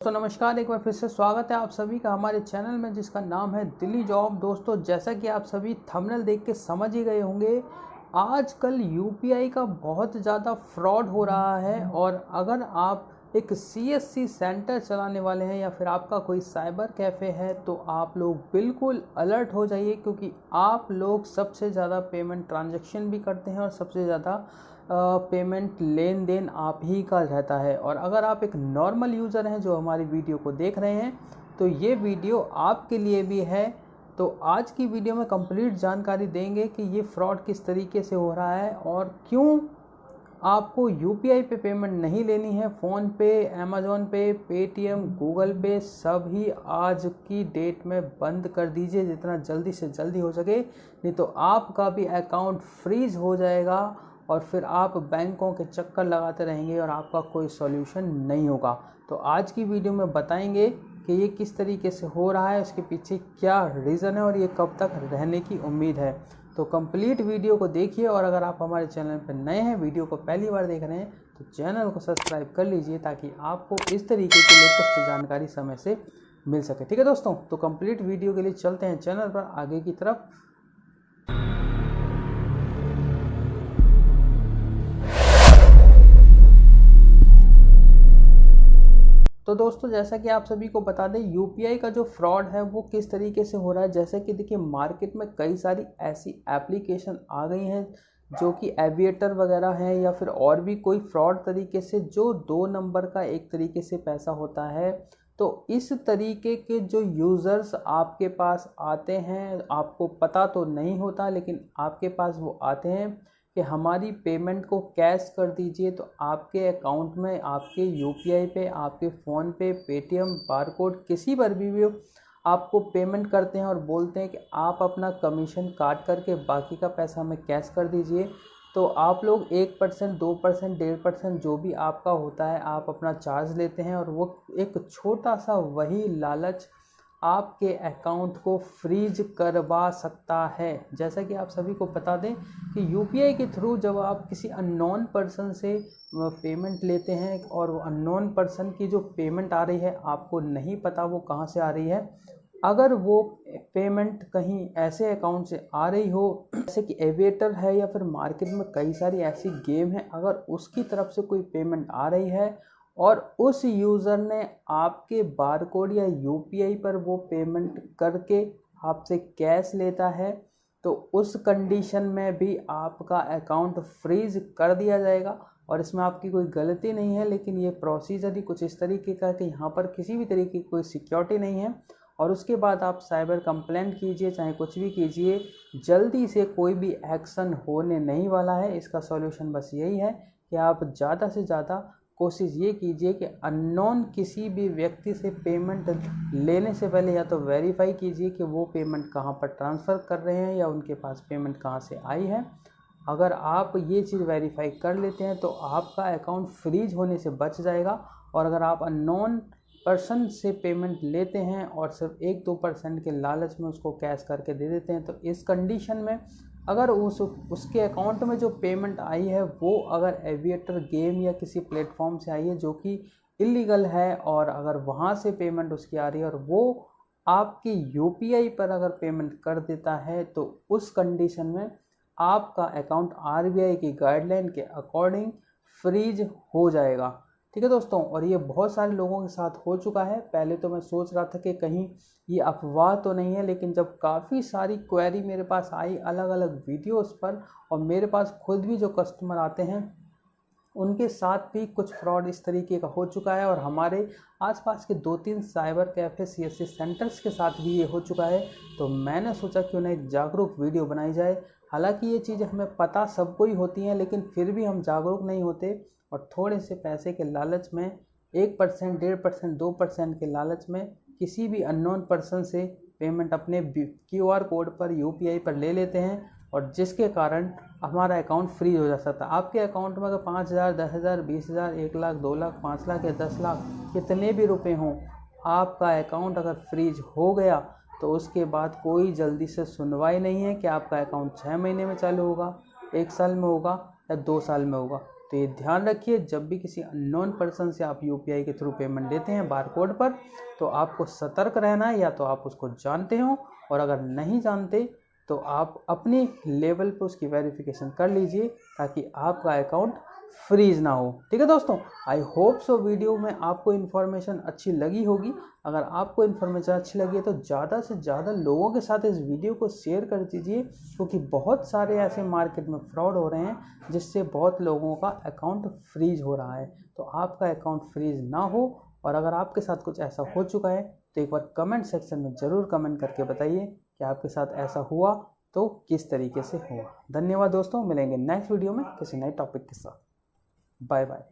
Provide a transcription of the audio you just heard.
दोस्तों नमस्कार, एक बार फिर से स्वागत है आप सभी का हमारे चैनल में जिसका नाम है दिल्ली जॉब। दोस्तों जैसा कि आप सभी थंबनेल देख के समझ ही गए होंगे, आजकल यूपीआई का बहुत ज़्यादा फ्रॉड हो रहा है। और अगर आप एक सीएससी सेंटर चलाने वाले हैं या फिर आपका कोई साइबर कैफ़े है तो आप लोग बिल्कुल अलर्ट हो जाइए, क्योंकि आप लोग सबसे ज़्यादा पेमेंट ट्रांजैक्शन भी करते हैं और सबसे ज़्यादा पेमेंट लेन देन आप ही का रहता है। और अगर आप एक नॉर्मल यूज़र हैं जो हमारी वीडियो को देख रहे हैं तो ये वीडियो आपके लिए भी है। तो आज की वीडियो में कंप्लीट जानकारी देंगे कि ये फ्रॉड किस तरीके से हो रहा है और क्यों आपको यूपीआई पे पेमेंट नहीं लेनी है। फ़ोन पे, अमेज़ॉन पे, पेटीएम, गूगल पे सभी आज की डेट में बंद कर दीजिए जितना जल्दी से जल्दी हो सके, नहीं तो आपका भी अकाउंट फ्रीज हो जाएगा और फिर आप बैंकों के चक्कर लगाते रहेंगे और आपका कोई सॉल्यूशन नहीं होगा। तो आज की वीडियो में बताएंगे कि ये किस तरीके से हो रहा है, इसके पीछे क्या रीज़न है और ये कब तक रहने की उम्मीद है। तो कंप्लीट वीडियो को देखिए और अगर आप हमारे चैनल पर नए हैं, वीडियो को पहली बार देख रहे हैं तो चैनल को सब्सक्राइब कर लीजिए ताकि आपको इस तरीके की लेटेस्ट जानकारी समय से मिल सके। ठीक है दोस्तों, तो कंप्लीट वीडियो के लिए चलते हैं चैनल पर आगे की तरफ। तो दोस्तों जैसा कि आप सभी को बता दें, यूपीआई का जो फ्रॉड है वो किस तरीके से हो रहा है। जैसे कि देखिए, मार्केट में कई सारी ऐसी एप्लीकेशन आ गई हैं जो कि एविएटर वगैरह हैं या फिर और भी कोई फ्रॉड तरीके से जो 2 नंबर का एक तरीके से पैसा होता है। तो इस तरीके के जो यूज़र्स आपके पास आते हैं, आपको पता तो नहीं होता लेकिन आपके पास वो आते हैं कि हमारी पेमेंट को कैश कर दीजिए। तो आपके अकाउंट में, आपके यूपीआई पे, आपके फ़ोन पे, पेटीएम, बारकोड किसी पर भी आपको पेमेंट करते हैं और बोलते हैं कि आप अपना कमीशन काट करके बाकी का पैसा हमें कैश कर दीजिए। तो आप लोग 1%, 2%, 1.5% जो भी आपका होता है आप अपना चार्ज लेते हैं और वो एक छोटा सा वही लालच आपके अकाउंट को फ्रीज करवा सकता है। जैसा कि आप सभी को बता दें कि यूपीआई के थ्रू जब आप किसी अननोन पर्सन से पेमेंट लेते हैं और वो अननोन पर्सन की जो पेमेंट आ रही है आपको नहीं पता वो कहाँ से आ रही है। अगर वो पेमेंट कहीं ऐसे अकाउंट से आ रही हो जैसे कि एविएटर है या फिर मार्केट में कई सारी ऐसी गेम है, अगर उसकी तरफ से कोई पेमेंट आ रही है और उस यूज़र ने आपके बारकोड या यूपीआई पर वो पेमेंट करके आपसे कैश लेता है, तो उस कंडीशन में भी आपका अकाउंट फ्रीज कर दिया जाएगा। और इसमें आपकी कोई गलती नहीं है, लेकिन ये प्रोसीजर ही कुछ इस तरीके का कि यहाँ पर किसी भी तरीके की कोई सिक्योरिटी नहीं है। और उसके बाद आप साइबर कंप्लेंट कीजिए, चाहे कुछ भी कीजिए, जल्दी से कोई भी एक्शन होने नहीं वाला है। इसका सॉल्यूशन बस यही है कि आप ज़्यादा से ज़्यादा कोशिश ये कीजिए कि अननोन किसी भी व्यक्ति से पेमेंट लेने से पहले या तो वेरीफाई कीजिए कि वो पेमेंट कहाँ पर ट्रांसफ़र कर रहे हैं या उनके पास पेमेंट कहाँ से आई है। अगर आप ये चीज़ वेरीफाई कर लेते हैं तो आपका अकाउंट फ्रीज होने से बच जाएगा। और अगर आप अननोन पर्सन से पेमेंट लेते हैं और सिर्फ 1-2% के लालच में उसको कैश करके दे देते हैं, तो इस कंडीशन में अगर उसके अकाउंट में जो पेमेंट आई है वो अगर एविएटर गेम या किसी प्लेटफॉर्म से आई है जो कि इलीगल है, और अगर वहाँ से पेमेंट उसकी आ रही है और वो आपकी यूपीआई पर अगर पेमेंट कर देता है, तो उस कंडीशन में आपका अकाउंट आरबीआई की गाइडलाइन के अकॉर्डिंग फ्रीज हो जाएगा। ठीक है दोस्तों, और ये बहुत सारे लोगों के साथ हो चुका है। पहले तो मैं सोच रहा था कि कहीं ये अफवाह तो नहीं है, लेकिन जब काफ़ी सारी क्वेरी मेरे पास आई अलग अलग वीडियोस पर, और मेरे पास खुद भी जो कस्टमर आते हैं उनके साथ भी कुछ फ्रॉड इस तरीके का हो चुका है। और हमारे आसपास के 2-3 साइबर कैफ़े सीएससी सेंटर्स के साथ भी ये हो चुका है। तो मैंने सोचा क्यों ना एक जागरूक वीडियो बनाई जाए। हालांकि ये चीज़ें हमें पता सबको ही होती हैं, लेकिन फिर भी हम जागरूक नहीं होते और थोड़े से पैसे के लालच में 1%, 1.5%, 2% के लालच में किसी भी अननोन पर्सन से पेमेंट अपने क्यूआर कोड पर, यूपीआई पर ले लेते हैं, और जिसके कारण हमारा अकाउंट फ्रीज हो जा सकता है। आपके अकाउंट में अगर 5,000, 10,000, 20,000, 1 लाख, 2 लाख, 5 लाख या 10 लाख कितने भी रुपए हों, आपका अकाउंट अगर फ्रीज हो गया तो उसके बाद कोई जल्दी से सुनवाई नहीं है कि आपका अकाउंट 6 महीने में चालू होगा, 1 साल में होगा या 2 साल में होगा। तो ये ध्यान रखिए, जब भी किसी अननोन पर्सन से आप यूपीआई के थ्रू पेमेंट लेते हैं बारकोड पर, तो आपको सतर्क रहना है। या तो आप उसको जानते हो, और अगर नहीं जानते तो आप अपने लेवल पर उसकी वेरिफिकेशन कर लीजिए ताकि आपका अकाउंट फ्रीज ना हो। ठीक है दोस्तों, आई होप सो वीडियो में आपको इन्फॉर्मेशन अच्छी लगी होगी। अगर आपको इन्फॉर्मेशन अच्छी लगी है तो ज़्यादा से ज़्यादा लोगों के साथ इस वीडियो को शेयर कर दीजिए, क्योंकि बहुत सारे ऐसे मार्केट में फ्रॉड हो रहे हैं जिससे बहुत लोगों का अकाउंट फ्रीज हो रहा है। तो आपका अकाउंट फ्रीज ना हो, और अगर आपके साथ कुछ ऐसा हो चुका है तो एक बार कमेंट सेक्शन में ज़रूर कमेंट करके बताइए कि आपके साथ ऐसा हुआ तो किस तरीके से हुआ। धन्यवाद दोस्तों, मिलेंगे नेक्स्ट वीडियो में किसी नए टॉपिक के साथ। Bye bye.